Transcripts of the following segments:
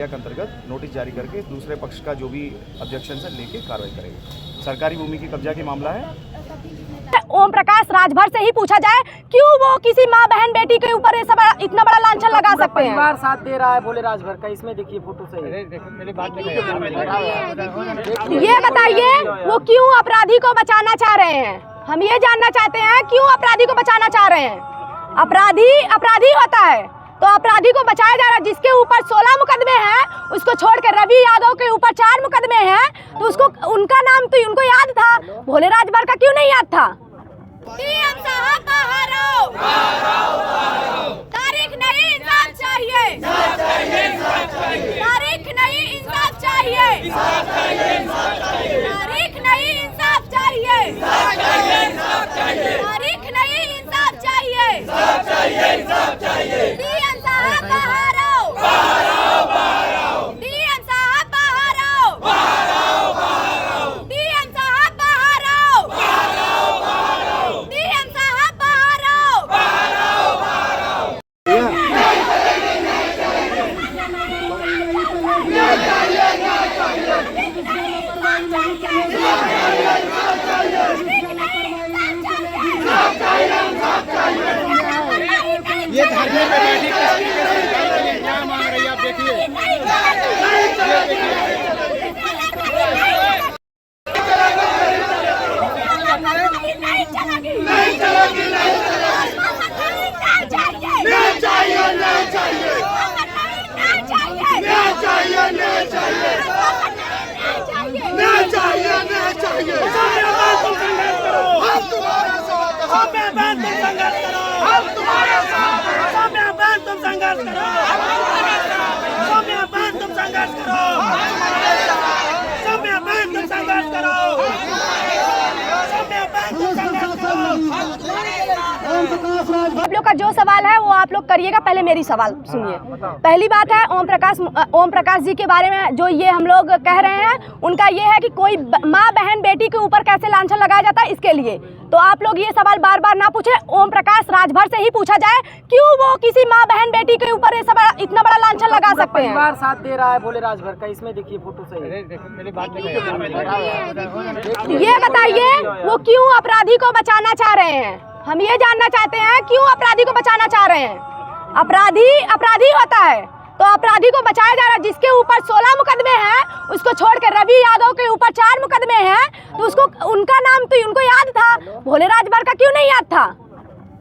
के अंतर्गत नोटिस जारी करके दूसरे पक्ष का जो भी ऑब्जेक्शन है लेके कार्रवाई करेंगे। सरकारी भूमि की कब्जा की मामला है। ओम प्रकाश राजभर से ही पूछा जाए क्यों वो किसी माँ बहन बेटी के ऊपर इतना बड़ा लांछन लगा सकते हैं। परिवार साथ दे रहा है भोले राजभर का, इसमें देखिए फोटो सही है। ये बताइए वो क्यों अपराधी को बचाना चाह रहे हैं। हम ये जानना चाहते हैं क्यों अपराधी को बचाना चाह रहे हैं। अपराधी होता है तो अपराधी को बचाया जा रहा है। जिसके ऊपर 16 मुकदमे हैं उसको छोड़ के रवि यादव के ऊपर 4 मुकदमे हैं, तो उसको उनका नाम तो उनको याद था, भोले राजभर का क्यों नहीं याद था। तारीख नहीं इंसाफ चाहिए, तारीख नहीं इंसाफ चाहिए, तारीख नहीं इंसाफ चाहिए, तारीख नहीं इंसाफ चाहिए। डीएम साहब बाहर आओ, डीएम साहब बाहर आओ, डीएम साहब बाहर आओ, डीएम साहब बाहर आओ। ये धरने पे बैठी क्या मांग रही है आप देखिए। आप लोग का जो सवाल है वो आप लोग करिएगा, पहले मेरी सवाल सुनिए। पहली बात है ओम प्रकाश जी के बारे में जो ये हम लोग कह रहे हैं, उनका ये है कि कोई माँ बहन बेटी के ऊपर कैसे लांछन लगाया जाता है इसके लिए। तो आप लोग ये सवाल बार बार ना पूछे, ओम प्रकाश राजभर से ही पूछा जाए क्यों वो किसी माँ बहन बेटी के ऊपर इतना बड़ा लांछन लगा सकते हैं। परिवार साथ दे रहा है भोले राजभर का, इसमें देखिए फोटो सही है। ये बताइए वो क्यों अपराधी को बचाना चाह रहे हैं। हम ये जानना चाहते हैं क्यों अपराधी को बचाना चाह रहे हैं। अपराधी होता है तो अपराधी को बचाया जा रहा है। जिसके ऊपर 16 मुकदमे हैं उसको छोड़ के रवि यादव के ऊपर 4 मुकदमे हैं, तो उसको उनका नाम तो उनको याद था, भोले राजभर का क्यों नहीं याद था।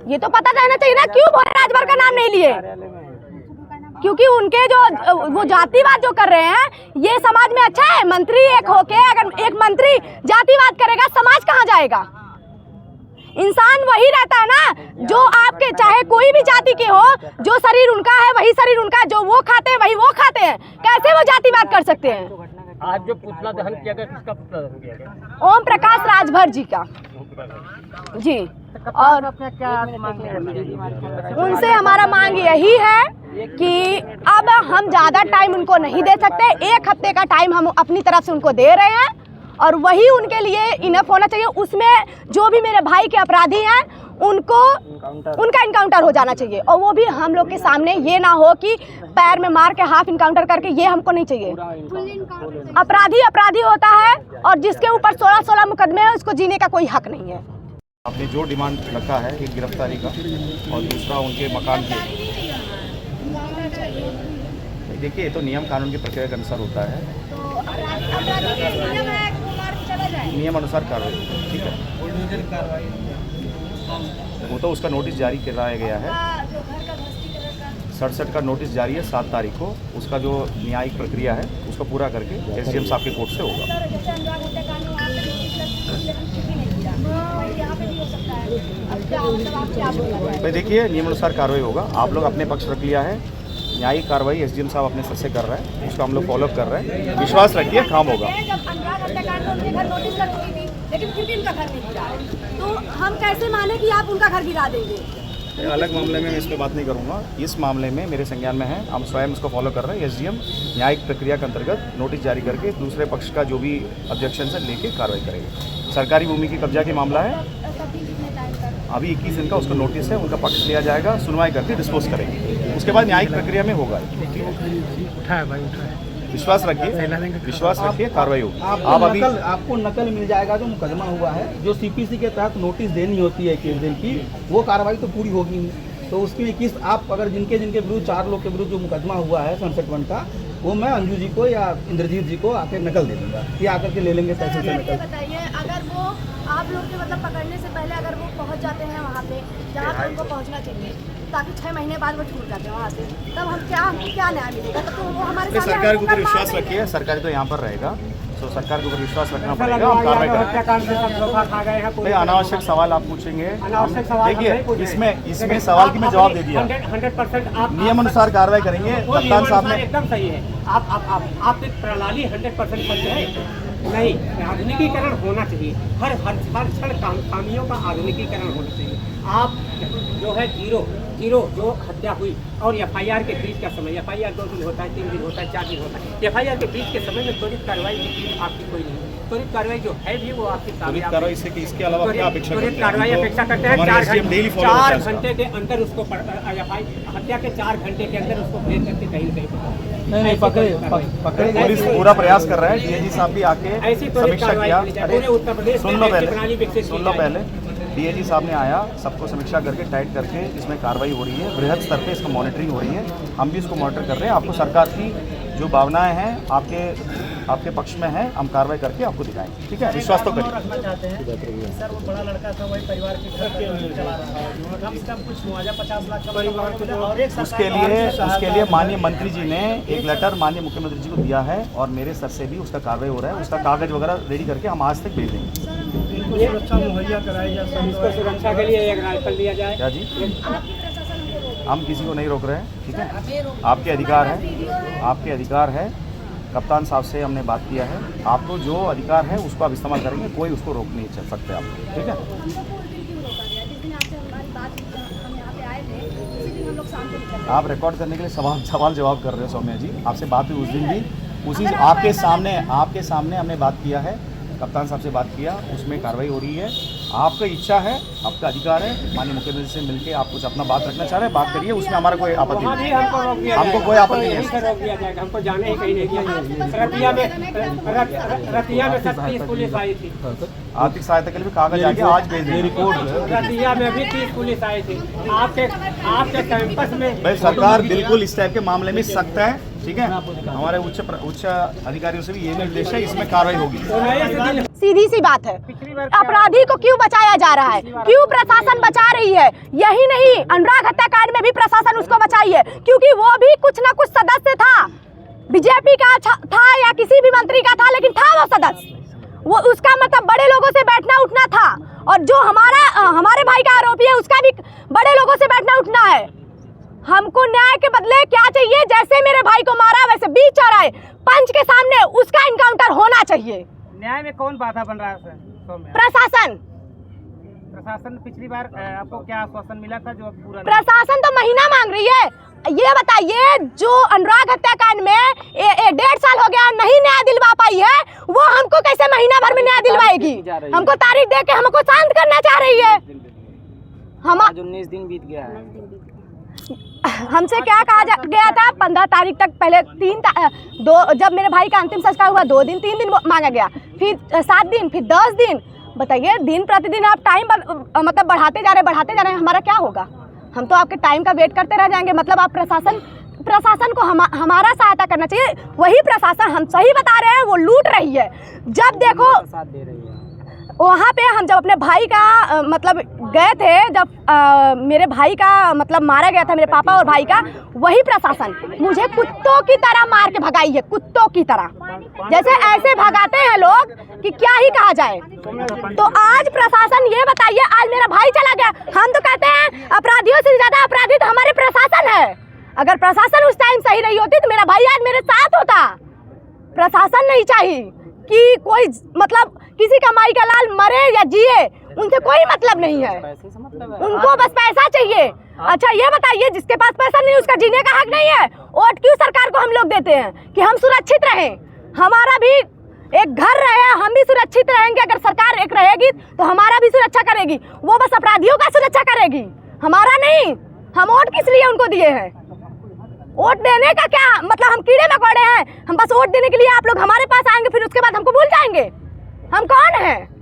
ये तो पता रहना चाहिए ना क्यों भोले राजभर का नाम नहीं लिए। क्योंकि उनके जो वो जातिवाद जो कर रहे हैं ये समाज में अच्छा है। मंत्री एक होके अगर एक मंत्री जातिवाद करेगा समाज कहाँ जाएगा। इंसान वही रहता है ना जो आपके चाहे कोई भी जाति के हो, जो शरीर उनका है वही शरीर उनका है, जो वो खाते हैं वही वो खाते हैं। कैसे वो जातिवाद कर सकते हैं। आज जो पुतला दहन किया गया, किसका पुतला दहन किया गया? ओम प्रकाश राजभर जी का जी। और उनसे हमारा मांग यही है कि अब हम ज्यादा टाइम उनको नहीं दे सकते। 1 हफ्ते का टाइम हम अपनी तरफ से उनको दे रहे हैं और वही उनके लिए इनफ होना चाहिए। उसमें जो भी मेरे भाई के अपराधी हैं उनका इनकाउंटर हो जाना चाहिए। और वो भी हम लोग के सामने, ये ना हो कि पैर में मार के हाफ इनकाउंटर करके, ये हमको नहीं चाहिए। अपराधी होता है और जिसके ऊपर 16 मुकदमे हैं उसको जीने का कोई हक नहीं है। आपने जो डिमांड रखा है एक गिरफ्तारी का और दूसरा उनके मकान की, देखिए ये तो नियम कानून की प्रक्रिया के अनुसार होता है। नियम अनुसार कार्रवाई, ठीक है। वो तो उसका नोटिस जारी कराया गया है। 67 का नोटिस जारी है 7 तारीख को। उसका जो न्यायिक प्रक्रिया है उसको पूरा करके एसडीएम साहब के कोर्ट से होगा। भाई देखिए नियम अनुसार कार्रवाई होगा। आप लोग अपने पक्ष रख लिया है, न्यायिक कार्रवाई एसडीएम साहब अपने सर से कर रहे हैं, उसको हम लोग फॉलोअप कर रहे हैं। विश्वास रखिए काम होगा। लेकिन फिर भी उनका घर नहीं गिरा है, तो हम कैसे माने कि आप उनका घर गिरा देंगे। अलग मामले में मैं इस पर बात नहीं करूंगा। इस मामले में मेरे संज्ञान में है, हम स्वयं इसको फॉलो कर रहे हैं। एसडीएम न्यायिक प्रक्रिया के अंतर्गत नोटिस जारी करके दूसरे पक्ष का जो भी ऑब्जेक्शन है लेके कार्रवाई करेंगे। सरकारी भूमि की कब्जा की मामला है। अभी 21 दिन का उसको नोटिस है, उनका पक्ष लिया जाएगा, सुनवाई करके डिस्पोज करेंगे। उसके बाद न्यायिक प्रक्रिया में होगा। विश्वास रखिए, कार्रवाई होगी। आप अभी आपको नकल मिल जाएगा जो मुकदमा हुआ है, जो सीपीसी के तहत नोटिस देनी होती है 21 दिन की, वो कार्रवाई तो पूरी होगी नहीं। तो उसमें किस आप अगर जिनके विरुद्ध 4 लोग के विरुद्ध जो मुकदमा हुआ है सनसेट 1 का, वो मैं अंजू जी को या इंद्रजीत जी को आके नकल दे दूंगा, ये आकर के ले लेंगे पैसे से नकल। बताइए, अगर वो आप लोग के मतलब पकड़ने से पहले अगर वो पहुंच जाते हैं वहाँ पे जहाँ पर उनको पहुंचना चाहिए, ताकि 6 महीने बाद वो छूट जाते हैं वहाँ से, तब हमको क्या न्याय मिलेगा? तब तो वो हमारे सामने सरकार के ऊपर विश्वास रखिए, सरकार तो यहाँ पर रहेगा, तो सरकार के ऊपर विश्वास रखना पड़ेगा। हम कार्रवाई करेंगे। भाई अनावश्यक सवाल आप पूछेंगे, देखिए इसमें सवाल की मैं जवाब दे दिया। 100% नियम अनुसार कार्रवाई करेंगे। कप्तान साहब ने एकदम सही है। आप एक प्रणाली 100% सच है नहीं, आधुनिकीकरण होना चाहिए। हर क्षण खामियों का आधुनिकीकरण होना चाहिए। आप जो है जीरो जो हत्या हुई और FIR के बीच का समय, FIR 2 दिन होता है, 3 दिन होता है, 4 दिन होता है, FIR के बीच के समय में त्वरित कार्रवाई आपकी कोई नहीं। त्वरित कार्रवाई जो है भी वो आपकी कार्रवाई से कि इसके अलावा क्या अपेक्षा करते हैं? त्वरित कार्रवाई अपेक्षा करते हैं। 4 घंटे के अंदर उसको हत्या के 4 घंटे के अंदर उसको भेज करके कहीं नहीं पकड़े पुलिस पूरा प्रयास कर रहा है। DIG साहब भी आके समीक्षा किया। सुन लो पहले DIG साहब ने आया, सबको समीक्षा करके टाइट करके इसमें कार्रवाई हो रही है, बृहद स्तर पे इसका मॉनिटरिंग हो रही है। हम भी इसको मॉनिटर कर रहे हैं। आपको सरकार की जो भावनाएं हैं आपके पक्ष में है, हम कार्रवाई करके आपको दिखाएंगे। ठीक है, विश्वास तो करिए। सर वो बड़ा लड़का था, वही परिवार की चला रहा है, कम से कम कुछ मुआवजा 50 लाख का परिवार को। उसके लिए माननीय मंत्री जी ने एक लेटर माननीय मुख्यमंत्री जी को दिया है और मेरे सर से भी उसका कार्रवाई हो रहा है। उसका कागज वगैरह रेडी करके हम आज तक भेज देंगे। सुरक्षा मुहैया कराई जाए, इसको सुरक्षा के लिए एक राइफल दिया जाए। क्या जी? हम किसी को नहीं रोक रहे हैं, ठीक है, आपके अधिकार है। कप्तान साहब से हमने बात किया है, आपको जो अधिकार है उसको आप इस्तेमाल करेंगे, कोई उसको रोक नहीं चल सकते आप, ठीक है। आप रिकॉर्ड करने के लिए सवाल जवाब कर रहे हो सौम्या जी। आपसे बात हुई उस दिन भी, आपके सामने हमने बात किया है, कप्तान साहब से बात किया, उसमें कार्रवाई हो रही है। आपका इच्छा है, आपका अधिकार है, माननीय मुख्यमंत्री से मिलके आप कुछ अपना बात रखना चाह रहे हैं, बात करिए, उसमें हमारा कोई आपत्ति नहीं है। हमको कोई आपत्ति नहीं है। हमको जाने ही कहीं नहीं दिया। रतिया में 30 पुलिस आई थी, आर्थिक सहायता के लिए भी कागज आगे आज भेज देंगे। रिपोर्ट रतिया में भी 30 पुलिस आई थी। आपके कैंपस में भाई सरकार बिल्कुल इस टाइप के मामले में सख्त है, ठीक है। हमारे उच्च अधिकारियों से भी ये निर्देश है, इसमें कार्रवाई होगी। सीधी सी बात है, अपराधी को क्यों बचाया जा रहा है? क्यों प्रशासन बचा रही है? यही नहीं, अनुराग हत्याकांड में भी प्रशासन उसको बचाई है, क्योंकि वो भी कुछ न कुछ सदस्य था, बीजेपी का था या किसी भी मंत्री का था, लेकिन था वो सदस्य। वो उसका मतलब बड़े लोगों से बैठना उठना था, और जो हमारे भाई का आरोपी है उसका भी बड़े लोगों से बैठना उठना है। हमको न्याय के बदले क्या चाहिए? जैसे मेरे भाई को मारा वैसे बीच चौराहे पंच के सामने उसका इनकाउंटर होना चाहिए। न्याय में कौन बाधा बन रहा है सर? प्रशासन पिछली बार आपको क्या आश्वासन मिला था जो अब पूरा? प्रशासन तो महीना मांग रही है। ये बताइए, जो अनुराग हत्याकांड में 1.5 साल हो गया नहीं न्याय दिलवा पाई है, वो हमको कैसे महीना भर में न्याय दिलवाएगी? हमको तारीख दे के हमको शांत करना चाह रही है। हम 19 दिन बीत गया है। हमसे क्या कहा गया था? 15 तारीख तक, पहले 2 जब मेरे भाई का अंतिम संस्कार हुआ 2 दिन 3 दिन मांगा गया, फिर 7 दिन, फिर 10 दिन। बताइए, दिन प्रतिदिन आप टाइम मतलब बढ़ाते जा रहे हैं, हमारा क्या होगा? हम तो आपके टाइम का वेट करते रह जाएंगे। मतलब आप प्रशासन को हमारा सहायता करना चाहिए। वही प्रशासन, हम सही बता रहे हैं, वो लूट रही है। जब देखो साथ दे रही है। वहाँ पे हम जब अपने भाई का मतलब गए थे, जब मेरे भाई का मतलब मारा गया था, मेरे पापा और भाई का, वही प्रशासन मुझे कुत्तों की तरह मार के भगाई है, कुत्तों की तरह। जैसे ऐसे भगाते हैं लोग कि क्या ही कहा जाए। तो आज प्रशासन, ये बताइए, आज मेरा भाई चला गया, हम तो कहते हैं अपराधियों से ज्यादा अपराधी तो हमारे प्रशासन है। अगर प्रशासन उस टाइम सही रही होती तो मेरा भाई आज मेरे साथ होता। प्रशासन नहीं चाहिए कि कोई मतलब किसी का माई का लाल मरे या जिए, उनसे कोई मतलब नहीं है, उनको बस पैसा चाहिए। अच्छा ये बताइए, जिसके पास पैसा नहीं उसका जीने का हक नहीं है? वोट क्यों सरकार को हम लोग देते हैं? कि हम सुरक्षित रहें, हमारा भी एक घर रहे, हम भी सुरक्षित रहेंगे। अगर सरकार एक रहेगी तो हमारा भी सुरक्षा करेगी, वो बस अपराधियों का सुरक्षा करेगी, हमारा नहीं। हम वोट किस लिए उनको दिए हैं? वोट देने का क्या मतलब, हम कीड़े मकोड़े हैं? हम बस वोट देने के लिए आप लोग हमारे पास आएंगे, फिर उसके बाद हमको भूल जाएंगे? हम कौन हैं?